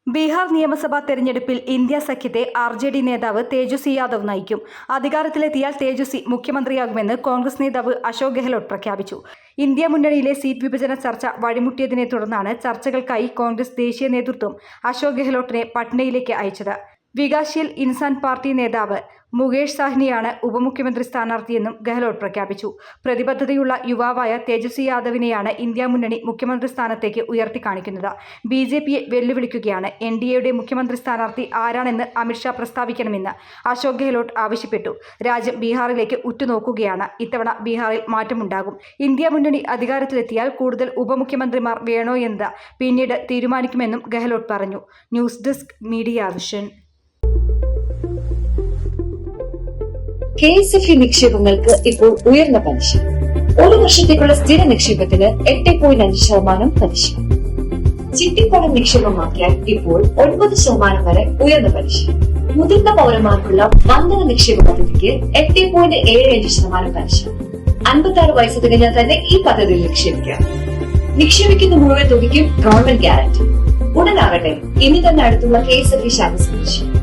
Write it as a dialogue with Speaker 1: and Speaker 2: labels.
Speaker 1: ബീഹാർ നിയമസഭാ തെരഞ്ഞെടുപ്പിൽ ഇന്ത്യ സഖ്യത്തെ ആർജെഡി നേതാവ് തേജസ്വി യാദവ് നയിക്കും. അധികാരത്തിലെത്തിയാൽ തേജസ്വി മുഖ്യമന്ത്രിയാകുമെന്ന് കോൺഗ്രസ് നേതാവ് അശോക് ഗെഹ്ലോട്ട് പ്രഖ്യാപിച്ചു. ഇന്ത്യ മുന്നണിയിലെ സീറ്റ് വിഭജന ചർച്ച വഴിമുട്ടിയതിനെ തുടർന്നാണ് ചർച്ചകൾക്കായി കോൺഗ്രസ് ദേശീയ നേതൃത്വം അശോക് ഗെഹ്ലോട്ടിനെ പട്നയിലേക്ക് അയച്ചത്. വികാസ്ശീൽ ഇൻസാൻ പാർട്ടി നേതാവ് മുകേഷ് സാഹ്നിയാണ് ഉപമുഖ്യമന്ത്രി സ്ഥാനാർത്ഥിയെന്നും ഗെഹ്ലോട്ട് പ്രഖ്യാപിച്ചു. പ്രതിബദ്ധതയുള്ള യുവാവായ തേജസ്വി യാദവിനെയാണ് ഇന്ത്യ മുന്നണി മുഖ്യമന്ത്രി സ്ഥാനത്തേക്ക് ഉയർത്തിക്കാണിക്കുന്നത്. BJPയെ വെല്ലുവിളിക്കുകയാണ്. NDAയുടെ മുഖ്യമന്ത്രി സ്ഥാനാർത്ഥി ആരാണെന്ന് അമിത്ഷാ പ്രസ്താവിക്കണമെന്ന് അശോക് ഗെഹ്ലോട്ട് ആവശ്യപ്പെട്ടു. രാജ്യം ബീഹാറിലേക്ക് ഉറ്റുനോക്കുകയാണ്. ഇത്തവണ ബീഹാറിൽ മാറ്റമുണ്ടാകും. ഇന്ത്യ മുന്നണി അധികാരത്തിലെത്തിയാൽ കൂടുതൽ ഉപമുഖ്യമന്ത്രിമാർ വേണോ എന്നത് പിന്നീട് തീരുമാനിക്കുമെന്നും ഗെഹ്ലോട്ട് പറഞ്ഞു. News desk media vision.
Speaker 2: KSFE നിക്ഷേപങ്ങൾക്ക് ഇപ്പോൾ ഉയർന്ന പലിശ. ഒരു വർഷത്തേക്കുള്ള സ്ഥിര നിക്ഷേപത്തിന് 8.5% പലിശ. ചിട്ടിപ്പണം നിക്ഷേപമാക്കിയാൽ ഇപ്പോൾ 9% വരെ ഉയർന്ന പലിശ. മുതിർന്ന പൗരന്മാർക്കുള്ള വന്ദന നിക്ഷേപ പദ്ധതിക്ക് 8.75% പലിശ. 56 വയസ്സ് തികഞ്ഞാൽ തന്നെ ഈ പദ്ധതിയിൽ നിക്ഷേപിക്കാം. നിക്ഷേപിക്കുന്ന മുഴുവൻ തുകയ്ക്കും ഗവൺമെന്റ് ഗ്യാരണ്ടി. ഉടനാകട്ടെ, ഇനി തന്നെ അടുത്തുള്ള KSFE ശാഖ സന്ദർശിക്കും.